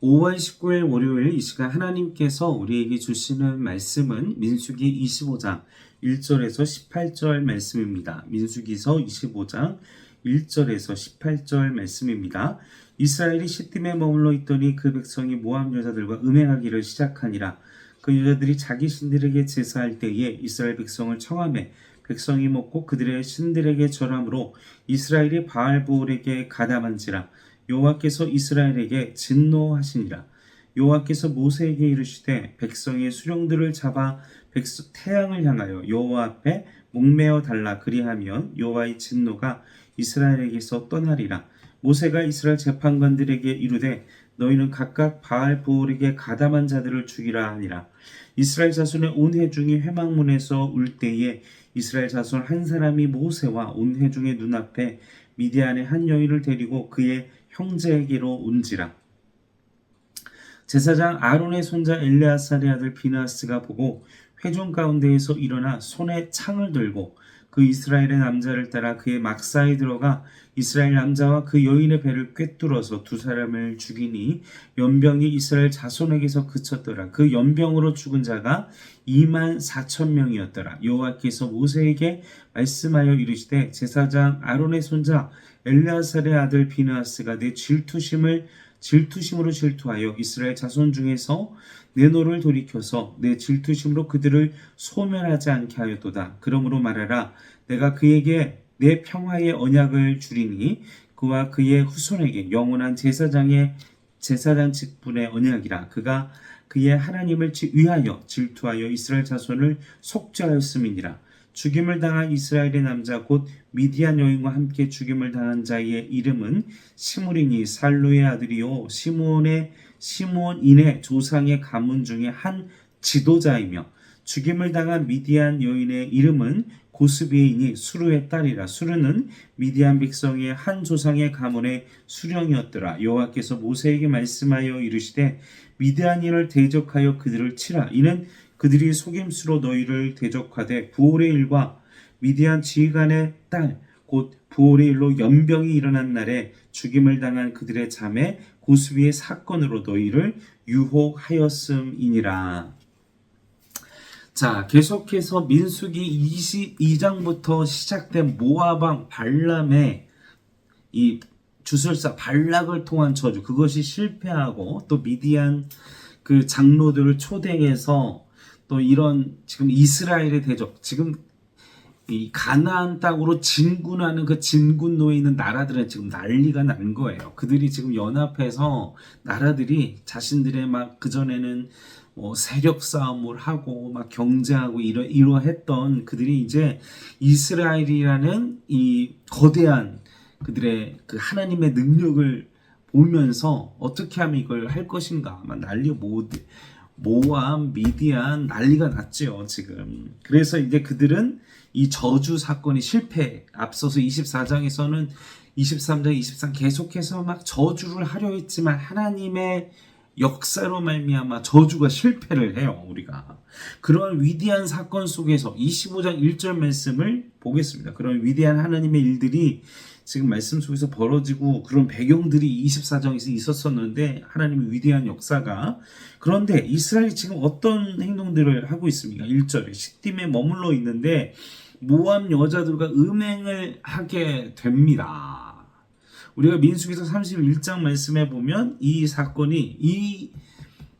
5월 19일 월요일 이 시간 하나님께서 우리에게 주시는 말씀은 민수기 25장 1절에서 18절 말씀입니다. 민수기서 25장 1절에서 18절 말씀입니다. 이스라엘이 시딤에 머물러 있더니 그 백성이 모압 여자들과 음행하기를 시작하니라. 그 여자들이 자기 신들에게 제사할 때에 이스라엘 백성을 청하매 백성이 먹고 그들의 신들에게 절함으로 이스라엘이 바알보올에게 가담한지라. 여호와께서 이스라엘에게 진노하시니라. 여호와께서 모세에게 이르시되 백성의 수령들을 잡아 태양을 향하여 여호와 앞에 목매어 달라. 그리하면 여호와의 진노가 이스라엘에게서 떠나리라. 모세가 이스라엘 재판관들에게 이르되 너희는 각각 바알보올에게 가담한 자들을 죽이라 하니라. 이스라엘 자손의 온 회중이 회막문에서 울 때에 이스라엘 자손 한 사람이 모세와 온 회중의 눈앞에 미디안의 한 여인을 데리고 그의 형제에게로 온지라. 제사장 아론의 손자 엘레아살의 아들 비나스가 보고 회중 가운데에서 일어나 손에 창을 들고 그 이스라엘의 남자를 따라 그의 막사에 들어가 이스라엘 남자와 그 여인의 배를 꿰뚫어서 두 사람을 죽이니 연병이 이스라엘 자손에게서 그쳤더라. 그 연병으로 죽은 자가 24,000명이었더라. 여호와께서 모세에게 말씀하여 이르시되 제사장 아론의 손자 엘레아살의 아들 비나스가 내 질투심으로 질투하여 이스라엘 자손 중에서 내 노를 돌이켜서 내 질투심으로 그들을 소멸하지 않게 하였도다. 그러므로 말하라. 내가 그에게 내 평화의 언약을 주리니 그와 그의 후손에게 영원한 제사장 직분의 언약이라. 그가 그의 하나님을 위하여 질투하여 이스라엘 자손을 속죄하였음이니라. 죽임을 당한 이스라엘의 남자 곧 미디안 여인과 함께 죽임을 당한 자의 이름은 시므리니 살루의 아들이요 시므온인의 조상의 가문 중에 한 지도자이며 죽임을 당한 미디안 여인의 이름은 고스비이니 수르의 딸이라. 수르는 미디안 백성의 한 조상의 가문의 수령이었더라. 여호와께서 모세에게 말씀하여 이르시되 미디안인을 대적하여 그들을 치라. 이는 그들이 속임수로 너희를 대적하되 부올의 일과 미디안 지휘관의 딸 곧 부올의 일로 연병이 일어난 날에 죽임을 당한 그들의 자매 고스비의 사건으로 너희를 유혹하였음이니라. 자, 계속해서 민수기 22장부터 시작된 모압 왕 발람의 이 주술사 발락을 통한 저주, 그것이 실패하고 또 미디안 그 장로들을 초대해서 또 이런 지금 이스라엘의 대적, 지금 이 가나안 땅으로 진군하는 그 진군로에 있는 나라들은 지금 난리가 난 거예요. 그들이 지금 연합해서 나라들이 자신들의 막 그전에는 세력 싸움을 하고 막 경쟁하고 이러했던 그들이 이제 이스라엘이라는 이 거대한 그들의 그 하나님의 능력을 보면서 어떻게 하면 이걸 할 것인가 막 모압, 미디안 난리가 났죠 지금. 그래서 이제 그들은 이 저주 사건이 앞서서 24장에서는 23장, 23 계속해서 막 저주를 하려 했지만 하나님의 역사로 말미암아 저주가 실패를 해요. 우리가 그런 위대한 사건 속에서 25장 1절 말씀을 보겠습니다. 그런 위대한 하나님의 일들이 지금 말씀 속에서 벌어지고 그런 배경들이 24장에서 있었었는데 하나님의 위대한 역사가. 그런데 이스라엘이 지금 어떤 행동들을 하고 있습니까? 1절에 시딤에 머물러 있는데 모압 여자들과 음행을 하게 됩니다. 우리가 민수기서 31장 말씀에 보면 이 사건이, 이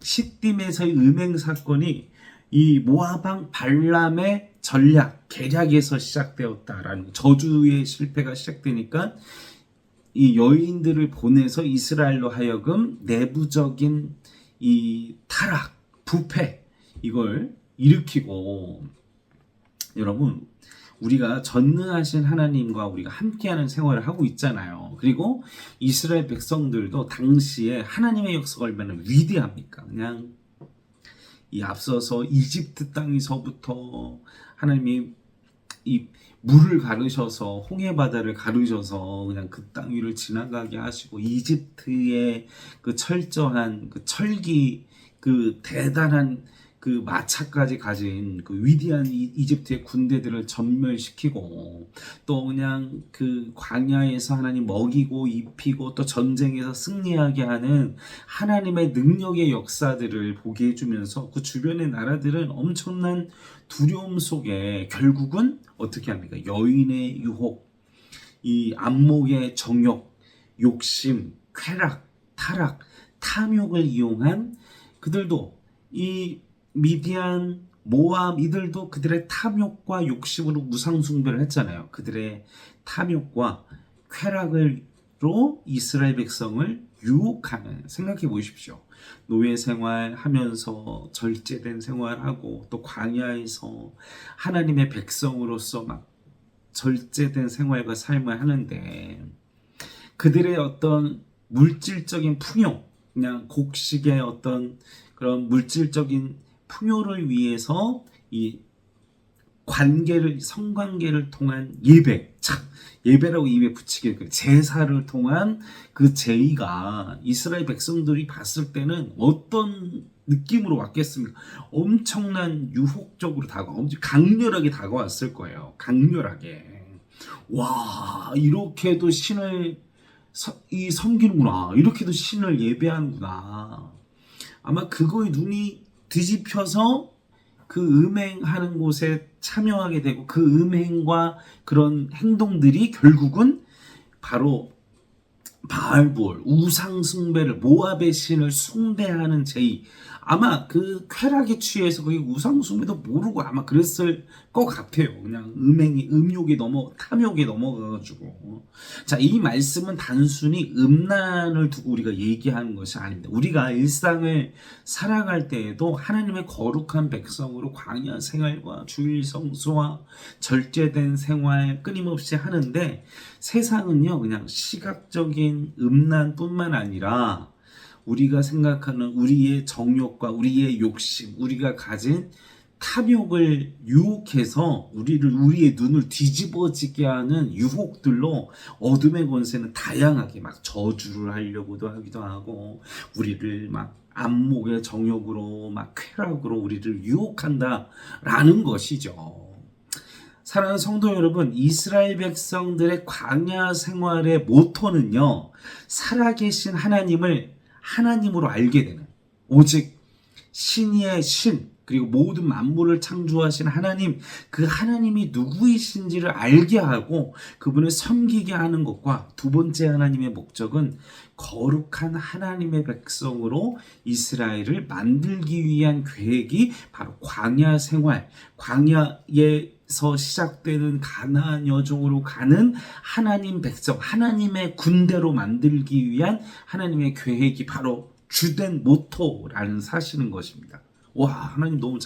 시딤에서의 음행 사건이 이 모압 왕 발람의 전략, 계략에서 시작되었다라는, 저주의 실패가 시작되니까 이 여인들을 보내서 이스라엘로 하여금 내부적인 이 타락, 부패, 이걸 일으키고. 여러분, 우리가 전능하신 하나님과 우리가 함께하는 생활을 하고 있잖아요. 그리고 이스라엘 백성들도 당시에 하나님의 역사가 얼마나 위대합니까? 그냥 이 앞서서 이집트 땅에서부터 하나님이 이 물을 가르셔서 홍해 바다를 가르셔서 그냥 그 땅 위를 지나가게 하시고 이집트의 그 철저한 그 철기, 그 대단한 그 마차까지 가진 그 위대한 이집트의 군대들을 전멸시키고 또 그냥 그 광야에서 하나님 먹이고 입히고 또 전쟁에서 승리하게 하는 하나님의 능력의 역사들을 보게 해주면서 그 주변의 나라들은 엄청난 두려움 속에 결국은 어떻게 합니까? 여인의 유혹, 이 안목의 정욕, 욕심, 쾌락, 타락, 탐욕을 이용한 그들도 이 미디안, 모압 이들도 그들의 탐욕과 욕심으로 우상숭배를 했잖아요. 그들의 탐욕과 쾌락으로 이스라엘 백성을 유혹하는, 생각해 보십시오. 노예 생활하면서 절제된 생활하고 또 광야에서 하나님의 백성으로서 막 절제된 생활과 삶을 하는데 그들의 어떤 물질적인 풍요, 그냥 곡식의 어떤 그런 물질적인 풍요를 위해서 이 관계를, 성관계를 통한 예배, 참 예배라고 입에 붙이게 그 제사를 통한 그 제의가 이스라엘 백성들이 봤을 때는 어떤 느낌으로 왔겠습니까? 엄청난 유혹적으로 엄청 강렬하게 다가왔을 거예요. 강렬하게. 와, 이렇게도 신을 섬기는구나. 이렇게도 신을 예배하는구나. 아마 그거에 눈이 뒤집혀서 그 음행하는 곳에 참여하게 되고 그 음행과 그런 행동들이 결국은 바로 바알볼, 우상숭배를, 모압의 신을 숭배하는 제의, 아마 그 쾌락에 취해서 그게 우상숭배도 모르고 아마 그랬을 것 같아요. 그냥 음욕에 탐욕에 넘어가가지고. 자, 이 말씀은 단순히 음란을 두고 우리가 얘기하는 것이 아닙니다. 우리가 일상을 살아갈 때에도 하나님의 거룩한 백성으로 광야 생활과 주일 성수와 절제된 생활 끊임없이 하는데 세상은요, 그냥 시각적인 음란뿐만 아니라 우리가 생각하는 우리의 정욕과 우리의 욕심, 우리가 가진 탐욕을 유혹해서 우리의 눈을 뒤집어지게 하는 유혹들로 어둠의 권세는 다양하게 막 저주를 하려고도 하기도 하고 우리를 막 안목의 정욕으로 막 쾌락으로 우리를 유혹한다라는 것이죠. 사랑하는 성도 여러분, 이스라엘 백성들의 광야 생활의 모토는요, 살아계신 하나님을 하나님으로 알게 되는, 오직 신의 신, 그리고 모든 만물을 창조하신 하나님, 그 하나님이 누구이신지를 알게 하고 그분을 섬기게 하는 것과 두 번째 하나님의 목적은 거룩한 하나님의 백성으로 이스라엘을 만들기 위한 계획이 바로 광야 생활, 광야에서 시작되는 가나안 여정으로 가는 하나님 백성, 하나님의 군대로 만들기 위한 하나님의 계획이 바로 주된 모토라는 사실인 것입니다. 와, 하나님 너무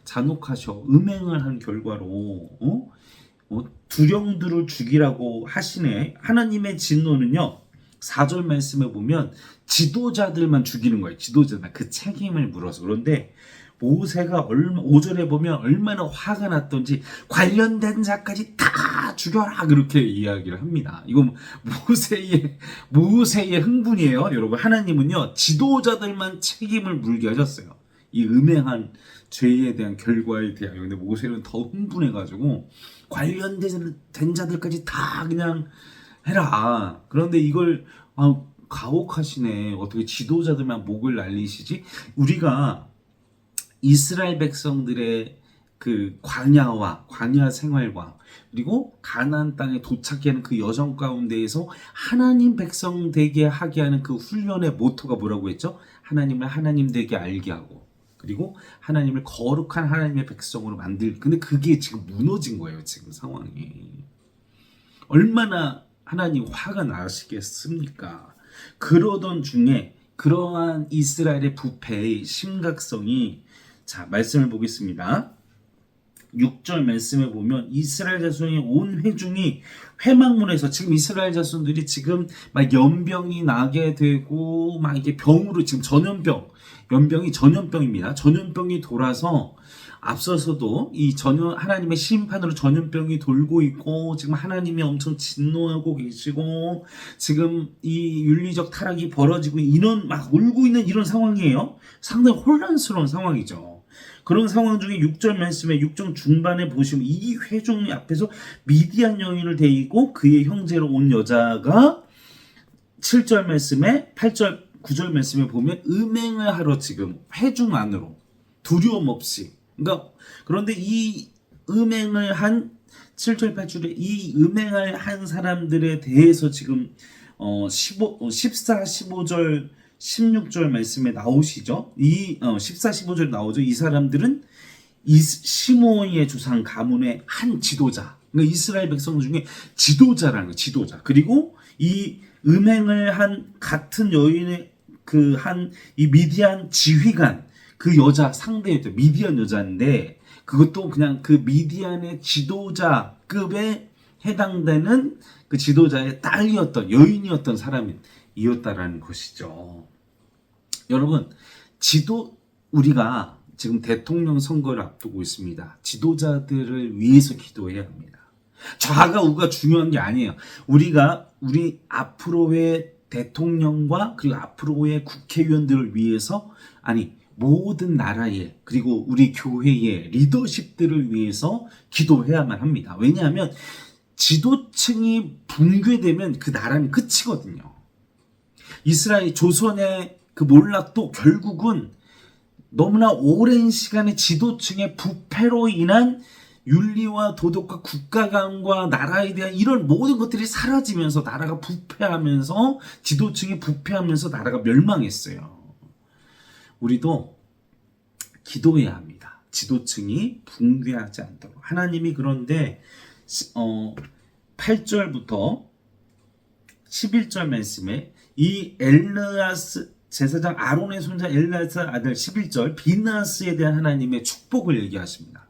잔혹하셔. 음행을 한 결과로 두령들을 죽이라고 하시네. 하나님의 진노는요, 4절 말씀에 보면 지도자들만 죽이는 거예요. 지도자들, 그 책임을 물어서. 그런데 모세가 5절에 보면 얼마나 화가 났던지 관련된 자까지 다 죽여라 그렇게 이야기를 합니다. 이건 모세의 흥분이에요. 여러분, 하나님은요 지도자들만 책임을 물게 하셨어요. 이 음행한 죄에 대한 결과에 대하여. 근데 모세는 더 흥분해가지고 관련된 자들까지 다 그냥 해라. 그런데 이걸 가혹하시네. 어떻게 지도자들만 목을 날리시지? 우리가 이스라엘 백성들의 그 광야 생활과 그리고 가나안 땅에 도착하는 그 여정 가운데에서 하나님 백성 되게 하게 하는 그 훈련의 모토가 뭐라고 했죠? 하나님을 하나님 되게 알게 하고 그리고 하나님을 거룩한 하나님의 백성으로 근데 그게 지금 무너진 거예요. 지금 상황이. 얼마나 하나님 화가 나시겠습니까? 그러던 중에 그러한 이스라엘의 부패의 심각성이, 자, 말씀을 보겠습니다. 6절 말씀에 보면 이스라엘 자손이 온 회중이 회막문에서, 지금 이스라엘 자손들이 지금 막 연병이 나게 되고 막 이게 병으로 지금 연병이 전염병입니다. 전염병이 돌아서 앞서서도 하나님의 심판으로 전염병이 돌고 있고 지금 하나님이 엄청 진노하고 계시고 지금 이 윤리적 타락이 벌어지고 인원 막 울고 있는 이런 상황이에요. 상당히 혼란스러운 상황이죠. 그런 상황 중에 6절 말씀에 6절 중반에 보시면 이 회중 앞에서 미디안 여인을 데리고 그의 형제로 온 여자가 7절 말씀에 8절 9절 말씀에 보면 음행을 하러 지금 회중 안으로 두려움 없이, 그러니까 그런데 이 음행을 한 7절 8절에 이 음행을 한 사람들에 대해서 지금 14, 15절 16절 말씀에 나오시죠. 14, 15절 나오죠. 이 사람들은 시므온의 조상 가문의 한 지도자, 그러니까 이스라엘 백성 중에 지도자라는 거예요. 지도자. 그리고 이 음행을 한 같은 여인의 그 한 이 미디안 지휘관, 그 여자 상대였죠. 미디안 여자인데 그것도 그냥 그 미디안의 지도자급에 해당되는 그 지도자의 딸이었던, 여인이었던 사람이었다라는 것이죠. 여러분, 우리가 지금 대통령 선거를 앞두고 있습니다. 지도자들을 위해서 기도해야 합니다. 좌가 우가 중요한 게 아니에요. 우리 앞으로의 대통령과 그리고 앞으로의 국회의원들을 위해서, 아니 모든 나라의 그리고 우리 교회의 리더십들을 위해서 기도해야만 합니다. 왜냐하면 지도층이 붕괴되면 그 나라는 끝이거든요. 이스라엘 조선의 그 몰락도 결국은 너무나 오랜 시간의 지도층의 부패로 인한 윤리와 도덕과 국가관과 나라에 대한 이런 모든 것들이 사라지면서 나라가 부패하면서 지도층이 부패하면서 나라가 멸망했어요. 우리도 기도해야 합니다. 지도층이 붕괴하지 않도록. 하나님이 그런데 8절부터 11절 말씀에 이 엘르아스 제사장 아론의 손자 엘르아스 아들 11절 비느하스에 대한 하나님의 축복을 얘기하십니다.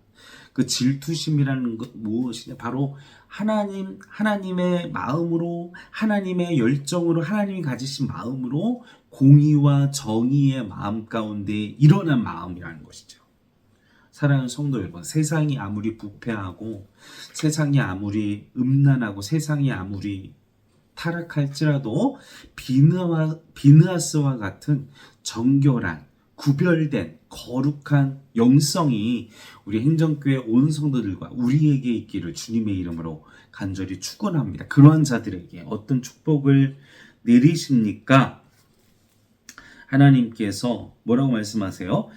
그 질투심이라는 것 무엇이냐? 바로 하나님의 마음으로, 하나님의 열정으로, 하나님이 가지신 마음으로 공의와 정의의 마음 가운데 일어난 마음이라는 것이죠. 사랑하는 성도 여러분, 세상이 아무리 부패하고 세상이 아무리 음란하고 세상이 아무리 타락할지라도 비느하스와 같은 정결한 구별된 거룩한 영성이 우리 행정교회 온 성도들과 우리에게 있기를 주님의 이름으로 간절히 축원합니다. 그러한 자들에게 어떤 축복을 내리십니까? 하나님께서 뭐라고 말씀하세요?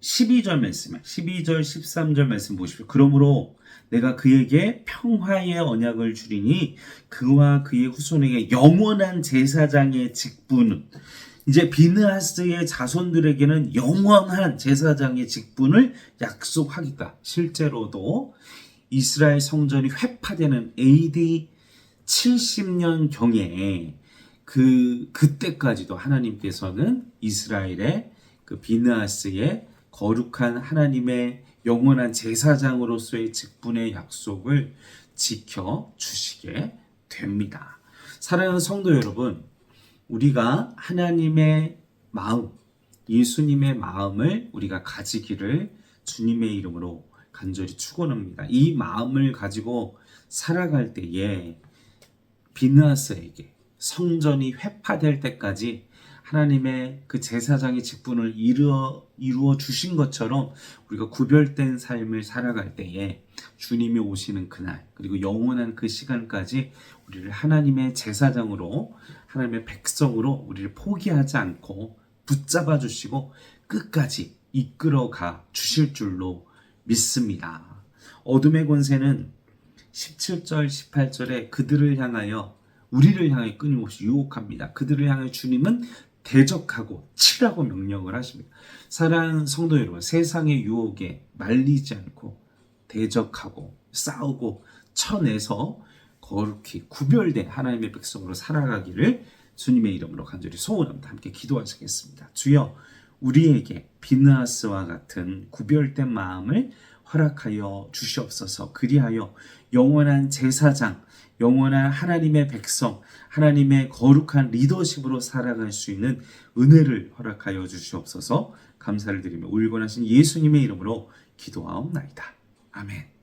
12절 말씀, 12절 13절 말씀 보십시오. 그러므로 내가 그에게 평화의 언약을 주리니 그와 그의 후손에게 영원한 제사장의 직분은, 이제 비느하스의 자손들에게는 영원한 제사장의 직분을 약속하겠다. 실제로도 이스라엘 성전이 회파되는 AD 70년 경에 그때까지도 하나님께서는 이스라엘의 그 비느하스의 거룩한 하나님의 영원한 제사장으로서의 직분의 약속을 지켜주시게 됩니다. 사랑하는 성도 여러분, 우리가 하나님의 마음, 예수님의 마음을 우리가 가지기를 주님의 이름으로 간절히 축원합니다. 이 마음을 가지고 살아갈 때에 비느하스에게 성전이 회파될 때까지 하나님의 그 제사장의 직분을 이루어 주신 것처럼 우리가 구별된 삶을 살아갈 때에 주님이 오시는 그날, 그리고 영원한 그 시간까지 우리를 하나님의 제사장으로, 하나님의 백성으로 우리를 포기하지 않고 붙잡아 주시고 끝까지 이끌어가 주실 줄로 믿습니다. 어둠의 권세는 17절 18절에 그들을 향하여, 우리를 향해 끊임없이 유혹합니다. 그들을 향해 주님은 대적하고 치라고 명령을 하십니다. 사랑하는 성도 여러분, 세상의 유혹에 말리지 않고 대적하고 싸우고 쳐내서 거룩히 구별된 하나님의 백성으로 살아가기를 주님의 이름으로 간절히 소원합니다. 함께 기도하시겠습니다. 주여, 우리에게 비느하스와 같은 구별된 마음을 허락하여 주시옵소서. 그리하여 영원한 제사장, 영원한 하나님의 백성, 하나님의 거룩한 리더십으로 살아갈 수 있는 은혜를 허락하여 주시옵소서. 감사를 드리며 울건하신 예수님의 이름으로 기도하옵나이다. 아멘.